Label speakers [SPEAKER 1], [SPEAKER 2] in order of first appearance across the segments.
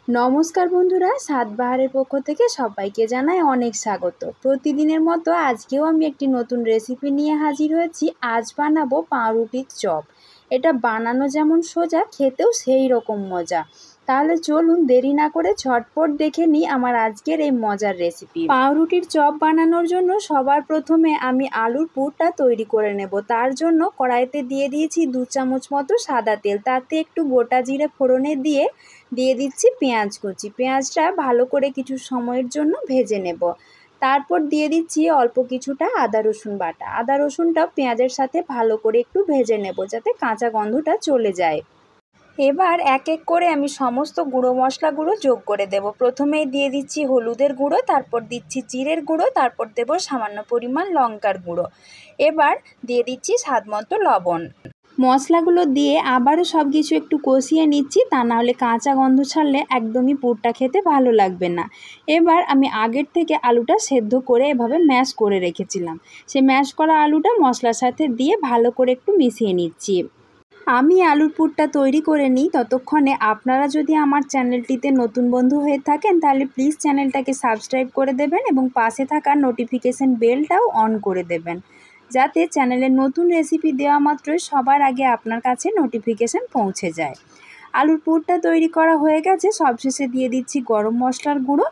[SPEAKER 1] নমস্কার বন্ধুরা, সাতবাহারের পক্ষ থেকে সবাইকে জানাই অনেক স্বাগত। প্রতিদিনের মতো আজকেও আমি একটি নতুন রেসিপি নিয়ে হাজির হয়েছি। আজ বানাবো পাউরুটির চপ। এটা বানানো যেমন সোজা, খেতেও সেই রকম মজা। তাহলে চলুন দেরি না করে ঝটপট দেখে নিই আমার আজকের এই মজার রেসিপি। পাউরুটির চপ বানানোর জন্য সবার প্রথমে আমি আলুর পুরটা তৈরি করে নেব। তার জন্য কড়াইতে দিয়ে দিয়েছি 2 চামচ মতো সাদা তেল, তাতে একটু গোটা জিরে ফোড়নে দিয়ে দিচ্ছি পেঁয়াজ কুচি। পেঁয়াজটা ভালো করে কিছু সময়ের জন্য ভেজে নেব। তারপর দিয়ে দিচ্ছি অল্প কিছুটা আদা রসুন বাটা। আদা রসুনটাও পেঁয়াজের সাথে ভালো করে একটু ভেজে নেব, যাতে কাঁচা গন্ধটা চলে যায়। এবার এক এক করে আমি সমস্ত গুঁড়ো মশলাগুলো যোগ করে দেব। প্রথমেই দিয়ে দিচ্ছি হলুদের গুঁড়ো, তারপর দিচ্ছি জিরের গুঁড়ো, তারপর দেব সামান্য পরিমাণ লঙ্কার গুঁড়ো। এবার দিয়ে দিচ্ছি স্বাদমতো লবণ। মশলাগুলো দিয়ে আবারও সব কিছু একটু কষিয়ে নিচ্ছি, তা নাহলে কাঁচা গন্ধ ছাড়লে একদমই পুরটা খেতে ভালো লাগবে না। এবার আমি আগের থেকে আলুটা সেদ্ধ করে এভাবে ম্যাশ করে রেখেছিলাম, সেই ম্যাশ করা আলুটা মশলার সাথে দিয়ে ভালো করে একটু মিশিয়ে নিচ্ছি। আমি আলুর পুরটা তৈরি করে নিই, ততক্ষণে আপনারা যদি আমার চ্যানেলটিতে নতুন বন্ধু হয়ে থাকেন তাহলে প্লিজ চ্যানেলটাকে সাবস্ক্রাইব করে দেবেন এবং পাশে থাকা নোটিফিকেশন বেলটাও অন করে দেবেন, যাতে চ্যানেলের নতুন রেসিপি দেওয়া মাত্রই সবার আগে আপনার কাছে নোটিফিকেশন পৌঁছে যায়। আলুর পুরটা তৈরি করা হয়ে গেছে। সবশেষে দিয়ে দিচ্ছি গরম মশলার গুঁড়ো,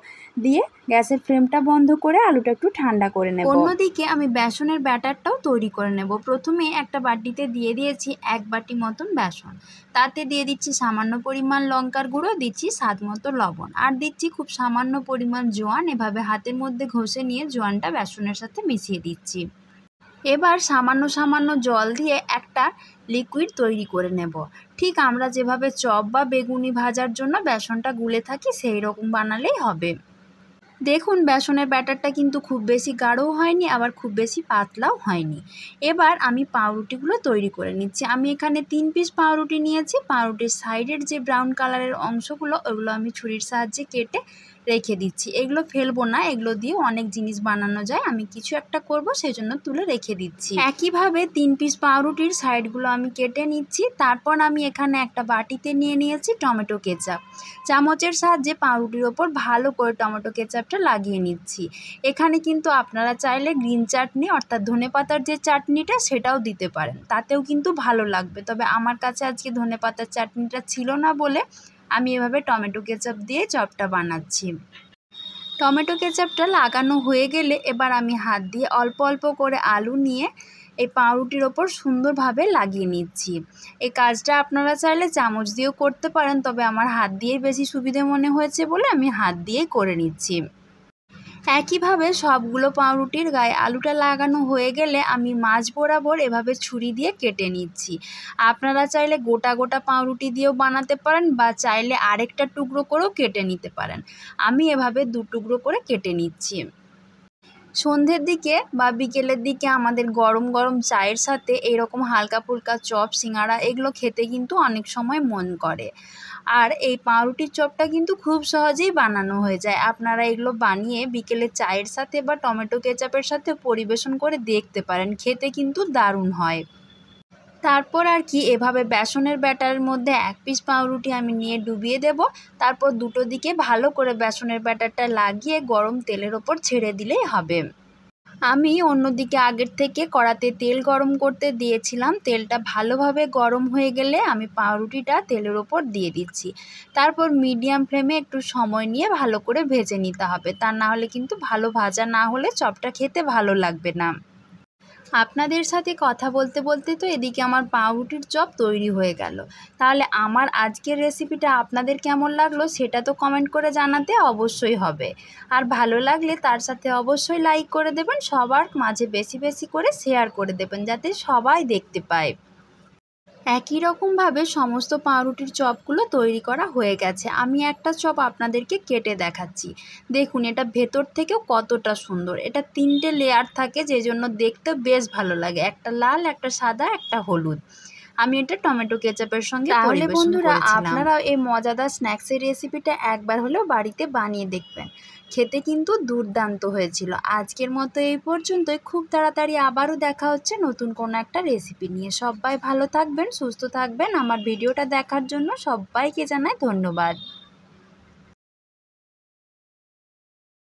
[SPEAKER 1] দিয়ে গ্যাসের ফ্লেমটা বন্ধ করে আলুটা একটু ঠান্ডা করে নেব। অন্যদিকে আমি বেসনের ব্যাটারটাও তৈরি করে নেব। প্রথমে একটা বাটিতে দিয়ে দিয়েছি 1 বাটি মতন বেসন, তাতে দিয়ে দিচ্ছি সামান্য পরিমাণ লঙ্কার গুঁড়ো, দিচ্ছি স্বাদমতো লবণ, আর দিচ্ছি খুব সামান্য পরিমাণ জোয়ান। এভাবে হাতের মধ্যে ঘষে নিয়ে জোয়ানটা বেসনের সাথে মিশিয়ে দিচ্ছি। এবার সামান্য সামান্য জল দিয়ে একটা লিকুইড তৈরি করে নেব। ঠিক আমরা যেভাবে চপ বা বেগুনি ভাজার জন্য বেসনটা গুলে থাকি সেই রকম বানালেই হবে। দেখুন, বেসনের ব্যাটারটা কিন্তু খুব বেশি গাঢ়ও হয়নি, আবার খুব বেশি পাতলাও হয়নি। এবার আমি পাউরুটিগুলো তৈরি করে নিচ্ছি। আমি এখানে 3 পিস পাউরুটি নিয়েছি। পাউরুটির সাইডের যে ব্রাউন কালারের অংশগুলো, ওগুলো আমি ছুরির সাহায্যে কেটে রেখে দিচ্ছি। এগুলো ফেলবো না, এগুলো দিয়ে অনেক জিনিস বানানো যায়। আমি কিছু একটা করব, সেই জন্য তুলে রেখে দিচ্ছি। একইভাবে 3 পিস পাউরুটির সাইডগুলো আমি কেটে নিচ্ছি। তারপর আমি এখানে একটা বাটিতে নিয়ে নিয়েছি টমেটো কেচাপ। চামচের সাহায্যে পাউরুটির ওপর ভালো করে টমেটো কেচাপটা লাগিয়ে নিচ্ছি। এখানে কিন্তু আপনারা চাইলে গ্রিন চাটনি অর্থাৎ ধনেপাতার যে চাটনিটা, সেটাও দিতে পারেন, তাতেও কিন্তু ভালো লাগবে। তবে আমার কাছে আজকে ধনেপাতার চাটনিটা ছিল না বলে আমি এভাবে টমেটো কেচাপ দিয়ে চপটা বানাচ্ছি। টমেটো কেচাপটা লাগানো হয়ে গেলে এবার আমি হাত দিয়ে অল্প অল্প করে আলু নিয়ে এই পাউরুটির ওপর সুন্দরভাবে লাগিয়ে নিচ্ছি। এই কাজটা আপনারা চাইলে চামচ দিয়েও করতে পারেন, তবে আমার হাত দিয়েই বেশি সুবিধে মনে হয়েছে বলে আমি হাত দিয়েই করে নিচ্ছি। একইভাবে সবগুলো পাউরুটির গায়ে আলুটা লাগানো হয়ে গেলে আমি মাঝ বরাবর এভাবে ছুরি দিয়ে কেটে নিচ্ছি। আপনারা চাইলে গোটা গোটা পাউরুটি দিয়েও বানাতে পারেন, বা চাইলে আরেকটা টুকরো করেও কেটে নিতে পারেন। আমি এভাবে 2 টুকরো করে কেটে নিচ্ছি। সন্ধ্যের দিকে বা বিকেলের দিকে আমাদের গরম গরম চায়ের সাথে এইরকম হালকা ফুলকা চপ, সিঙ্গাড়া এগুলো খেতে কিন্তু অনেক সময় মন করে। আর এই পাউরুটির চপটা কিন্তু খুব সহজেই বানানো হয়ে যায়। আপনারা এগুলো বানিয়ে বিকেলে চায়ের সাথে বা টমেটো কেচাপের সাথে পরিবেশন করে দেখতে পারেন, খেতে কিন্তু দারুণ হয়। তারপর আর কি, এভাবে বেসনের ব্যাটারের মধ্যে 1 পিস পাউরুটি আমি নিয়ে ডুবিয়ে দেব। তারপর দুটো দিকে ভালো করে বেসনের ব্যাটারটা লাগিয়ে গরম তেলের ওপর ছেড়ে দিলেই হবে। আমি অন্যদিকে আগের থেকে কড়াতে তেল গরম করতে দিয়েছিলাম। তেলটা ভালোভাবে গরম হয়ে গেলে আমি পাউরুটিটা তেলের ওপর দিয়ে দিচ্ছি। তারপর মিডিয়াম ফ্লেমে একটু সময় নিয়ে ভালো করে ভেজে নিতে হবে, তা না হলে কিন্তু ভালো ভাজা না হলে চপটা খেতে ভালো লাগবে না। আপনাদের সাথে কথা বলতে বলতে তো এদিকে আমার পাউরুটির চপ তৈরি হয়ে গেল। তাহলে আমার আজকের রেসিপিটা আপনাদের কেমন লাগলো সেটা তো কমেন্ট করে জানাতে অবশ্যই হবে। আর ভালো লাগলে তার সাথে অবশ্যই লাইক করে দেবেন, সবার মাঝে বেশি বেশি করে শেয়ার করে দেবেন, যাতে সবাই দেখতে পায়। একই রকমভাবে সমস্ত পাউরুটির চপগুলো তৈরি করা হয়ে গেছে। আমি একটা চপ আপনাদেরকে কেটে দেখাচ্ছি। দেখুন, এটা ভেতর থেকেও কতটা সুন্দর। এটা 3টে লেয়ার থাকে, যে জন্য দেখতে বেশ ভালো লাগে। একটা লাল, একটা সাদা, একটা হলুদ। আমি এটা টমেটো কেচাপের সঙ্গে পরিবেশন করেছিলাম। বন্ধুরা, আপনারাও এই মজাদার স্ন্যাক্সের রেসিপিটা একবার হলেও বাড়িতে বানিয়ে দেখবেন, খেতে কিন্তু দুর্দান্ত হয়েছিল। আজকের মতো এই পর্যন্তই। খুব তাড়াতাড়ি আবারও দেখা হচ্ছে নতুন কোনো একটা রেসিপি নিয়ে। সবাই ভালো থাকবেন, সুস্থ থাকবেন। আমার ভিডিওটা দেখার জন্য সবাইকে জানাই ধন্যবাদ।